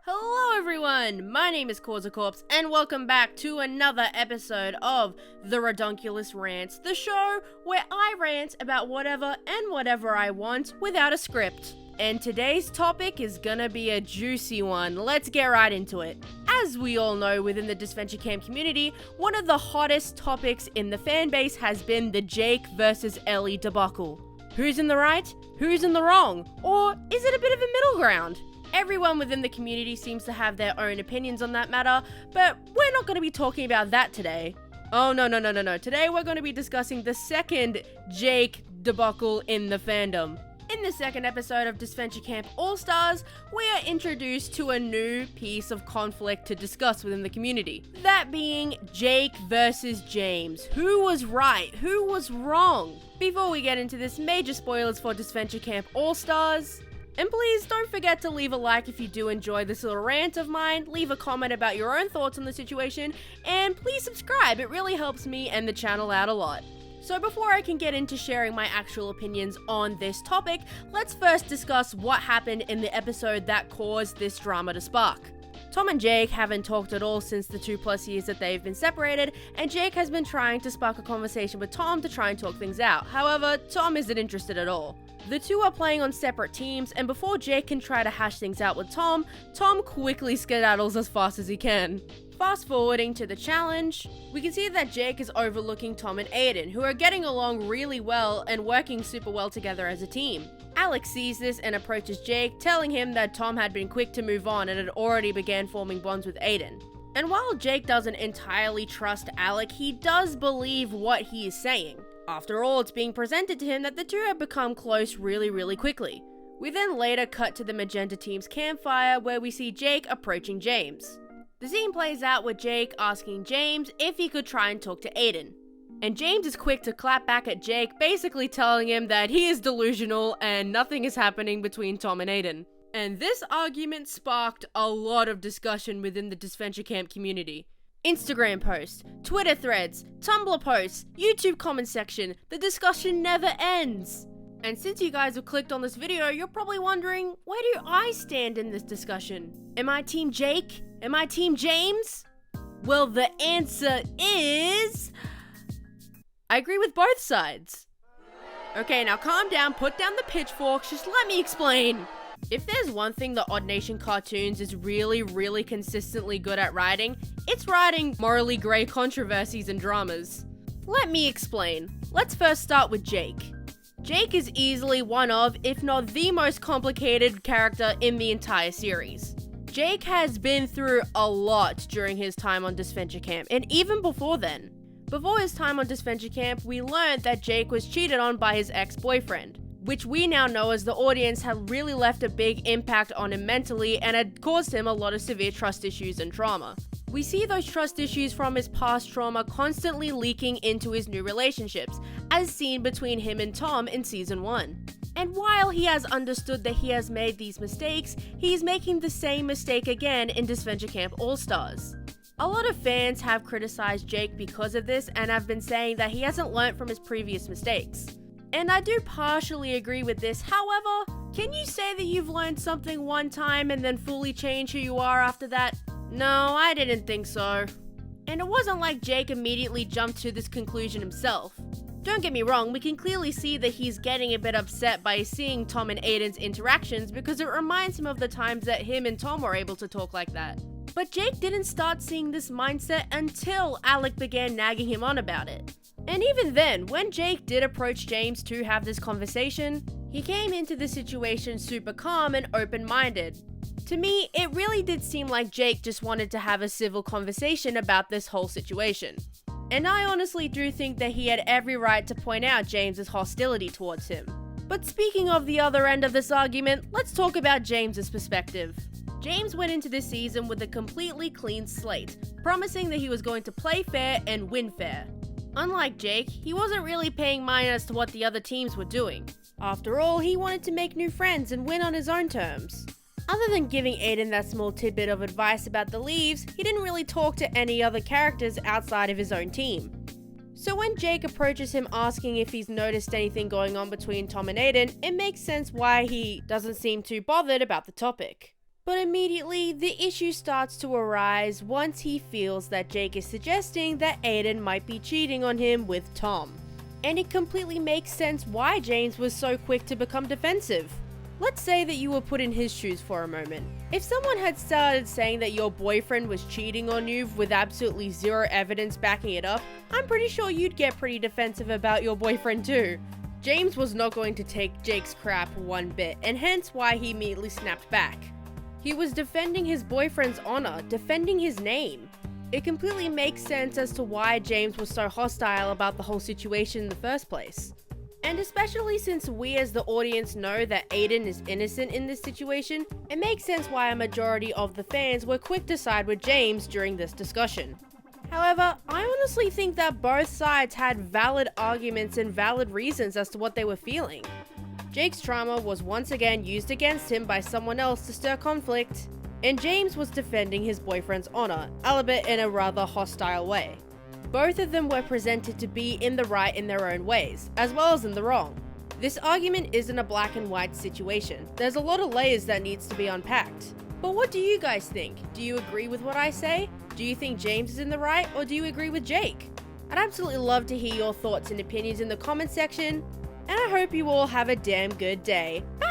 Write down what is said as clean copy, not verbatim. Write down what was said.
Hello everyone, my name is Corps and welcome back to another episode of the Ridonculous Rants, the show where I rant about whatever and whatever I want without a script. And today's topic is gonna be a juicy one. Let's get right into it. As we all know within the DISVENTURE camp community, one of the hottest topics in the fanbase has been the Jake versus Ellie debacle. Who's in the right? Who's in the wrong? Or is it a bit of a middle ground? Everyone within the community seems to have their own opinions on that matter, but we're not going to be talking about that today. Oh no. Today we're going to be discussing the second Jake debacle in the fandom. In the second episode of DISVENTURE Camp All-Stars, we are introduced to a new piece of conflict to discuss within the community. That being Jake versus James. Who was right? Who was wrong? Before we get into this, major spoilers for DISVENTURE Camp All-Stars. And please don't forget to leave a like if you do enjoy this little rant of mine, leave a comment about your own thoughts on the situation, and please subscribe, it really helps me and the channel out a lot. So before I can get into sharing my actual opinions on this topic, let's first discuss what happened in the episode that caused this drama to spark. Tom and Jake haven't talked at all since the 2+ years that they've been separated, and Jake has been trying to spark a conversation with Tom to try and talk things out. However, Tom isn't interested at all. The two are playing on separate teams, and before Jake can try to hash things out with Tom, Tom quickly skedaddles as fast as he can. Fast forwarding to the challenge, we can see that Jake is overlooking Tom and Aiden, who are getting along really well and working super well together as a team. Alex sees this and approaches Jake, telling him that Tom had been quick to move on and had already began forming bonds with Aiden. And while Jake doesn't entirely trust Alec, he does believe what he is saying. After all, it's being presented to him that the two have become close really quickly. We then later cut to the Magenta team's campfire where we see Jake approaching James. The scene plays out with Jake asking James if he could try and talk to Aiden. And James is quick to clap back at Jake, basically telling him that he is delusional and nothing is happening between Tom and Aiden. And this argument sparked a lot of discussion within the DISVENTURE camp community. Instagram posts, Twitter threads, Tumblr posts, YouTube comment section, the discussion never ends. And since you guys have clicked on this video, you're probably wondering, where do I stand in this discussion? Am I team Jake? Am I team James? Well, the answer is... I agree with both sides. Okay, now calm down, put down the pitchforks, just let me explain. If there's one thing the Odd Nation cartoons is really consistently good at writing, it's writing morally grey controversies and dramas. Let me explain. Let's first start with Jake. Jake is easily one of, if not the most complicated character in the entire series. Jake has been through a lot during his time on DISVENTURE camp, and even before then. Before his time on DISVENTURE camp, we learned that Jake was cheated on by his ex-boyfriend, which we now know as the audience had really left a big impact on him mentally and had caused him a lot of severe trust issues and trauma. We see those trust issues from his past trauma constantly leaking into his new relationships, as seen between him and Tom in season 1. And while he has understood that he has made these mistakes, he is making the same mistake again in DISVENTURE Camp All-Stars. A lot of fans have criticized Jake because of this and have been saying that he hasn't learnt from his previous mistakes. And I do partially agree with this, however, can you say that you've learned something one time and then fully change who you are after that? No, I didn't think so. And it wasn't like Jake immediately jumped to this conclusion himself. Don't get me wrong, we can clearly see that he's getting a bit upset by seeing Tom and Aiden's interactions because it reminds him of the times that him and Tom were able to talk like that. But Jake didn't start seeing this mindset until Alec began nagging him on about it. And even then, when Jake did approach James to have this conversation, he came into the situation super calm and open-minded. To me, it really did seem like Jake just wanted to have a civil conversation about this whole situation. And I honestly do think that he had every right to point out James's hostility towards him. But speaking of the other end of this argument, let's talk about James's perspective. James went into this season with a completely clean slate, promising that he was going to play fair and win fair. Unlike Jake, he wasn't really paying mind as to what the other teams were doing. After all, he wanted to make new friends and win on his own terms. Other than giving Aiden that small tidbit of advice about the leaves, he didn't really talk to any other characters outside of his own team. So when Jake approaches him asking if he's noticed anything going on between Tom and Aiden, it makes sense why he doesn't seem too bothered about the topic. But immediately, the issue starts to arise once he feels that Jake is suggesting that Aiden might be cheating on him with Tom. And it completely makes sense why James was so quick to become defensive. Let's say that you were put in his shoes for a moment. If someone had started saying that your boyfriend was cheating on you with absolutely zero evidence backing it up, I'm pretty sure you'd get pretty defensive about your boyfriend too. James was not going to take Jake's crap one bit, and hence why he immediately snapped back. He was defending his boyfriend's honor, defending his name. It completely makes sense as to why James was so hostile about the whole situation in the first place. And especially since we as the audience know that Aiden is innocent in this situation, it makes sense why a majority of the fans were quick to side with James during this discussion. However, I honestly think that both sides had valid arguments and valid reasons as to what they were feeling. Jake's trauma was once again used against him by someone else to stir conflict, and James was defending his boyfriend's honor, albeit in a rather hostile way. Both of them were presented to be in the right in their own ways, as well as in the wrong. This argument isn't a black and white situation. There's a lot of layers that needs to be unpacked. But what do you guys think? Do you agree with what I say? Do you think James is in the right, or do you agree with Jake? I'd absolutely love to hear your thoughts and opinions in the comment section, and I hope you all have a damn good day. Bye!